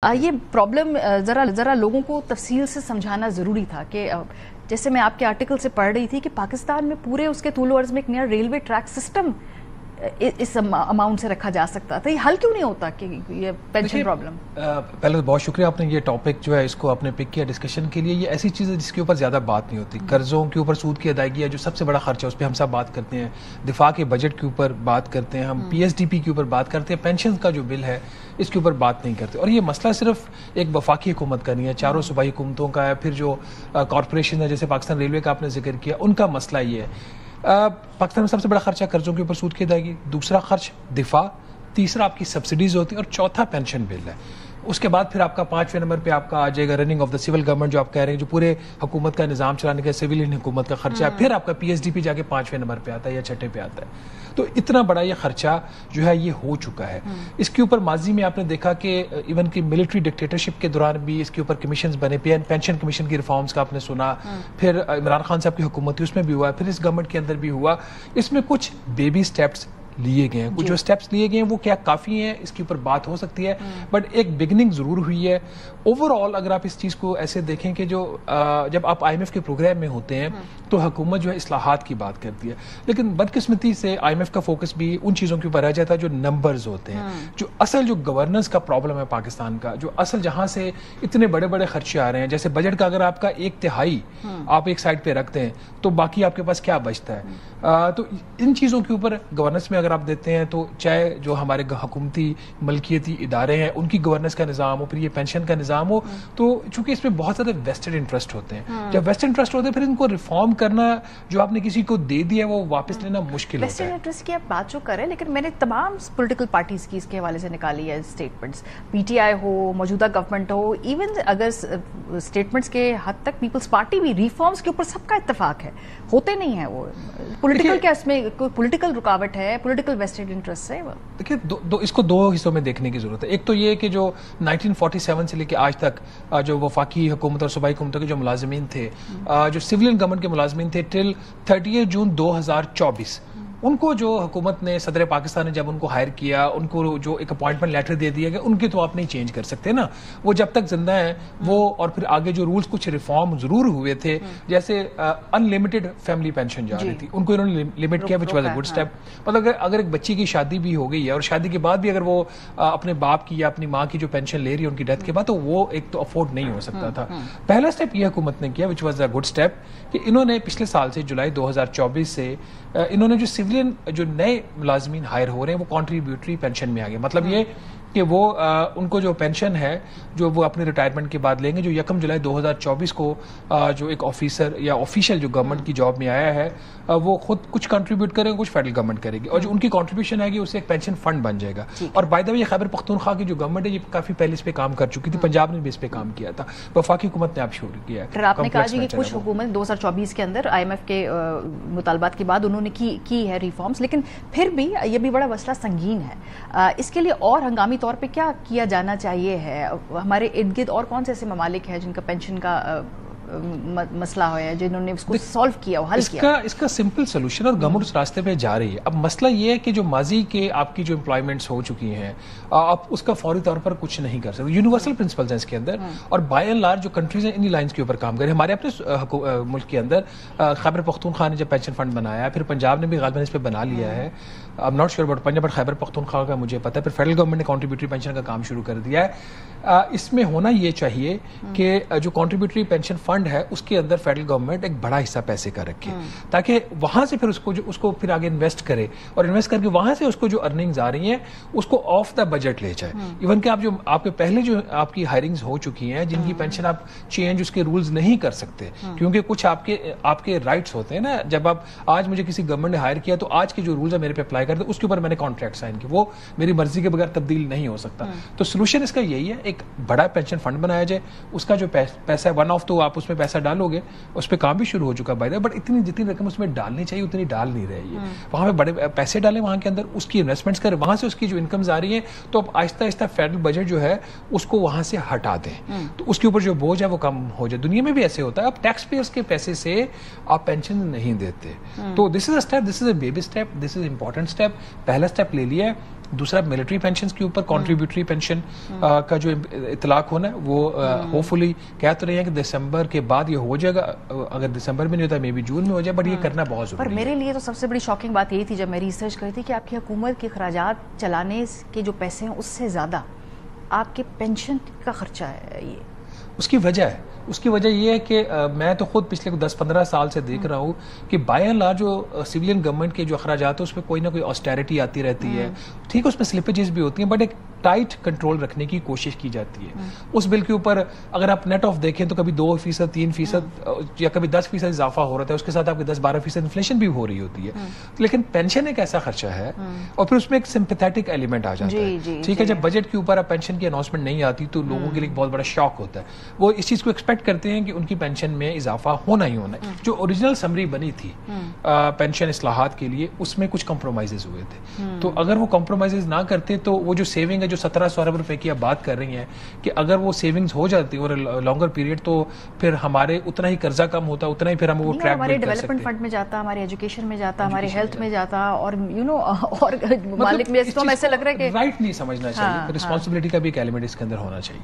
ये प्रॉब्लम ज़रा लोगों को तफसील से समझाना ज़रूरी था कि जैसे मैं आपके आर्टिकल से पढ़ रही थी कि पाकिस्तान में पूरे उसके तूल अर्ज़ में एक नया रेलवे ट्रैक सिस्टम इस अमाउंट से रखा जा सकता था। ये हल क्यों नहीं होता कि ये पेंशन प्रॉब्लम? पहले तो बहुत शुक्रिया, आपने ये टॉपिक जो है इसको आपने पिक किया डिस्कशन के लिए। ये ऐसी चीज़ है जिसके ऊपर ज़्यादा बात नहीं होती। कर्ज़ों के ऊपर सूद की अदायगी है जो सबसे बड़ा खर्चा है, उस पर हम सब बात करते हैं। दिफा के बजट के ऊपर बात करते हैं, हम PSDP के ऊपर बात करते हैं। पेंशन का जो बिल है इसके ऊपर बात नहीं करते। और ये मसला सिर्फ एक वफाकी हुकूमत का नहीं है, चारों सूबाई हुकूमतों का है। फिर जो कॉरपोरेशन है, जैसे पाकिस्तान रेलवे का आपने जिक्र किया, उनका मसला ये है। पाकिस्तान में सबसे बड़ा खर्चा कर्जों के ऊपर सूद की अदायगी, दूसरा खर्च दिफा, तीसरा आपकी सब्सिडीज होती है और चौथा पेंशन बिल है। उसके बाद फिर आपका 5वें नंबर पे आपका आ जाएगा running of the civil government, जो आप कह रहे हैं जो पूरे हुकूमत का निजाम चलाने का सिविलियन हुकूमत का खर्चा है। फिर आपका PSDP जाके 5वें नंबर पे आता है या 6ठे पे आता है। तो इतना बड़ा ये खर्चा जो है ये हो चुका है। इसके ऊपर माजी में आपने देखा कि इवन की मिलिट्री डिक्टेटरशिप के दौरान भी इसके ऊपर कमीशंस बने, पेंशन कमीशन की रिफॉर्म्स का आपने सुना। फिर इमरान खान साहब की हुकूमत थी उसमें भी हुआ, फिर इस गवर्नमेंट के अंदर भी हुआ। इसमें कुछ बेबी स्टेप्स लिए गए हैं, कुछ जो स्टेप्स लिए गए हैं वो क्या काफ़ी हैं, इसके ऊपर बात हो सकती है, बट एक बिगनिंग ज़रूर हुई है। ओवरऑल अगर आप इस चीज़ को ऐसे देखें कि जो जब आप IMF के प्रोग्राम में होते हैं तो हुकूमत जो है इस्लाहात की बात करती है, लेकिन बदकिस्मती से IMF का फोकस भी उन चीज़ों के ऊपर रह जाता है जो नंबर्स होते हैं। जो असल जो गवर्नेंस का प्रॉब्लम है पाकिस्तान का, जो असल जहाँ से इतने बड़े बड़े खर्चे आ रहे हैं, जैसे बजट का अगर आपका 1/3 आप एक साइड पे रखते हैं तो बाकी आपके पास क्या बचता है। तो इन चीज़ों के ऊपर गवर्नेंस में अगर आप देते हैं तो चाहे जो हमारे हुकूमती मलकियती इदारे हैं उनकी गवर्नेंस का निज़ाम हो, फिर ये पेंशन का निज़ाम हो, तो चूंकि इसमें बहुत ज़्यादा वेस्टेड इंटरेस्ट होते हैं। जब वेस्टेड इंटरेस्ट होते हैं फिर इनको रिफॉर्म करना, जो आपने किसी को दे दिया वो वापस लेना मुश्किल होता है। वेस्टेड इंटरेस्ट की आप बात जो करें, लेकिन मैंने तमाम पॉलिटिकल पार्टीज की इसके हवाले से निकाली है स्टेटमेंट्स, PTI हो, मौजूदा गवर्नमेंट हो, इवन अगर स्टेटमेंट्स के हद तक पीपल्स पार्टी भी, रिफॉर्म्स के ऊपर सबका इत्तेफाक है, होते नहीं है वो। पॉलिटिकल क्या इसमें कोई पॉलिटिकल रुकावट है, पॉलिटिकल वेस्टेड इंटरेस्ट है? देखिए इसको दो हिस्सों में देखने की जरूरत है। एक तो ये कि जो 1947 से लेकर आज तक जो वफाकी हुकूमत और सूबाई हुकूमतों के जो मुलाजमीन थे, जो सिविलियन गवर्नमेंट के मुलाजमीन थे, टिल 30 जून 2024 उनको जो हुकूमत ने, सदर पाकिस्तान ने जब उनको हायर किया, उनको जो एक अपॉइंटमेंट लेटर दे दिया गया, उनके तो आप नहीं चेंज कर सकते ना, वो जब तक जिंदा है वो। और फिर आगे जो रूल्स कुछ रिफॉर्म जरूर हुए थे, जैसे अनलिमिटेड फैमिली पेंशन जा रही थी, उनको इन्होंने लिमिट किया, which was a good step. मतलब अगर एक बच्ची की शादी भी हो गई है और शादी के बाद भी अगर वो अपने बाप की या अपनी माँ की जो पेंशन ले रही है उनकी डेथ के बाद, तो वो एक तो अफोर्ड नहीं हो सकता था। पहला स्टेप ये हुकूमत ने किया, which was a good step, कि इन्होंने पिछले साल से जुलाई 2024 से इन्होंने जो सिविलियन जो नए मुलाजमीन हायर हो रहे हैं वो कॉन्ट्रीब्यूटरी पेंशन में आ गए। मतलब ये कि वो उनको जो पेंशन है जो वो अपने रिटायरमेंट के बाद लेंगे, जो 1 जुलाई 2024 को जो एक ऑफिसर या ऑफिशियल जो गवर्नमेंट की जॉब में आया है वो खुद कुछ कंट्रीब्यूट करेंगे, कुछ फेडरल गवर्नमेंट करेगी, और जो उनकी कंट्रीब्यूशन आएगी उससे एक पेंशन फंड बन जाएगा। और बाय द वे ये खैबर पख्तूनख्वा की जो गवर्नमेंट है ये काफी पहले इस पे काम कर चुकी थी, पंजाब ने भी इस पे काम किया था, वफाकी हुकूमत ने अब शुरू किया है। आपने कहा कि कुछ हुकूमत 2024 के अंदर IMF के मुतालबात के बाद उन्होंने की है रिफॉर्म्स, लेकिन फिर भी ये भी बड़ा मसला संगीन है। इसके लिए और हंगामी तौर पे क्या किया जाना चाहिए है? हमारे इर्द गिर्द और कौन से ऐसे ममालिक हैं जिनका पेंशन का मसला है, जिन्होंने इसको सॉल्व किया, हल किया? इसका सिंपल सोल्यूशन, और गवर्नमेंट उस रास्ते पे जा रही है। अब मसला ये है कि जो माजी के आपकी जो एम्प्लॉयमेंट्स हो चुकी हैं आप उसका फौरी तौर पर कुछ नहीं कर सकते। यूनिवर्सल प्रिंसिपल्स हैं इसके अंदर, और बाय एंड लार्ज जो कंट्रीज हैं इन्हीं लाइंस के ऊपर काम करें। हमारे अपने मुल्क के अंदर खैबर पख्तूनख्वा ने जब पेंशन फंड बनाया, फिर पंजाब ने भी गालिबन इस पर बना लिया है। I am not sure about Punjab, but Khyber Pakhtunkhwa का मुझे पता है। फिर फेडरल गवर्नमेंट ने कॉन्ट्रीब्यूटरी पेंशन का काम शुरू कर दिया है। इसमें होना ये चाहिए कि जो कॉन्ट्रीब्यूटरी पेंशन फंड है उसके अंदर फेडरल गवर्नमेंट एक बड़ा हिस्सा पैसे का रखे, ताकि वहां से फिर उसको फिर आगे इन्वेस्ट करे, और इन्वेस्ट करके वहां से उसको जो अर्निंग्स आ रही हैं उसको ऑफ द बजट ले जाए। इवन कि आप जो आपके पहले जो आपकी हायरिंग्स हो चुकी हैं जिनकी पेंशन आप चेंज उसके रूल्स नहीं कर सकते, क्योंकि कुछ आपके राइट्स होते हैं ना। जब आप आज मुझे किसी गवर्नमेंट ने हायर किया तो आज के जो रूल्स है मेरे पे अप्लाई करते, उसके ऊपर मैंने कॉन्ट्रैक्ट साइन किया, वो मेरी मर्जी के बगैर तब्दील नहीं हो सकता। तो सोल्यूशन इसका यही है, एक बड़ा पेंशन फंड बनाया जाए, उसका जो पैसा है वन ऑफ, तो आप उसमें पैसा डालोगे, उस पर काम भी शुरू हो चुका है, बट इतनी जितनी रकम उसमें डालनी चाहिए उतनी डाल नहीं रही है। वहां पे बड़े पैसे डालें, वहां के अंदर उसकी इन्वेस्टमेंट्स करें, वहां से उसकी जो इनकम्स आ रही है तो अब आहिस्ता आहिस्ता फेडरल बजट जो है उसको वहां से हटा दें, तो उसके ऊपर जो बोझ है वो कम हो जाए। दुनिया में भी ऐसे होता है, अब टैक्स पेयर्स के पैसे से आप पेंशन नहीं देते। तो this is a step, this is a baby step, this is important step. पहला स्टेप ले लिया है। दूसरा मिलिट्री पेंशन के ऊपर कॉन्ट्रीब्यूटरी पेंशन का जो इतलाक होना है वो होपफुली कह तो रही है कि दिसंबर के बाद ये हो जाएगा, अगर दिसंबर में नहीं होता मे बी जून में हो जाए, बट ये करना बहुत जरूरी है। पर मेरे लिए तो सबसे बड़ी शॉकिंग बात यही थी जब मैं रिसर्च करी थी कि आपकी हुकूमत के खराजात चलाने के जो पैसे हैं उससे ज्यादा आपके पेंशन का खर्चा है। ये उसकी वजह ये है कि मैं तो खुद पिछले 10-15 साल से देख रहा हूँ कि बाय एंड लार्ज जो सिविलियन गवर्नमेंट के जो अखराजात है उसमें कोई ना कोई ऑस्टेरिटी आती रहती है। ठीक है, उसमें स्लिपेजेस भी होती हैं, बट एक टाइट कंट्रोल रखने की कोशिश की जाती है। उस बिल के ऊपर अगर आप नेट ऑफ देखें तो कभी 2%, 3% या कभी 10% इजाफा हो रहा था, उसके साथ आपकी 10-12% इन्फ्लेशन भी हो रही होती है। लेकिन पेंशन एक ऐसा खर्चा है और फिर उसमें एक सिंपैथेटिक एलिमेंट आ जाता है। ठीक है, जब बजट के ऊपर आप पेंशन की अनाउंसमेंट नहीं आती तो लोगों के लिए बहुत बड़ा शॉक होता है। वो इस चीज को एक्सपेक्ट करते हैं कि उनकी पेंशन में इजाफा होना ही होना है। जो ओरिजिनल समरी बनी थी पेंशन इस्लाहात के लिए उसमें कुछ कॉम्प्रोमाइजेज हुए थे, तो अगर वो कॉम्प्रोमाइजेज ना करते तो वो जो सेविंग है जो 1700 अरब रुपए की आप बात कर रही हैं कि अगर वो सेविंग्स हो जाती और लॉन्गर पीरियड तो फिर हमारे उतना ही कर्जा कम होता, उतना ही फिर हम वो ट्रैक हमारे डेवलपमेंट फंड में जाता, हमारे एजुकेशन में जाता, हमारे हेल्थ में जाता और और मालिक में ऐसा लग रहा है कि राइट नहीं समझना चाहिए। रिस्पॉन्सिबिलिटी का भी एक एलिमेंट इसके अंदर होना चाहिए।